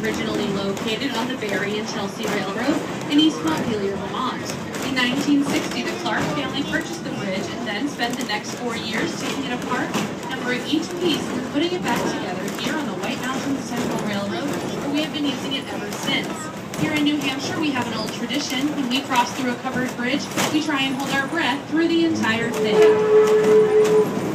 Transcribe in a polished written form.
originally located on the Barry and Chelsea Railroad in East Montpelier, Vermont. In 1960, the Clark family purchased the bridge and then spent the next 4 years taking it apart, numbering each piece and putting it back together here on the White Mountains Central Railroad, where we have been using it ever since. Here in New Hampshire, we have an old tradition. When we cross through a covered bridge, we try and hold our breath through the entire thing.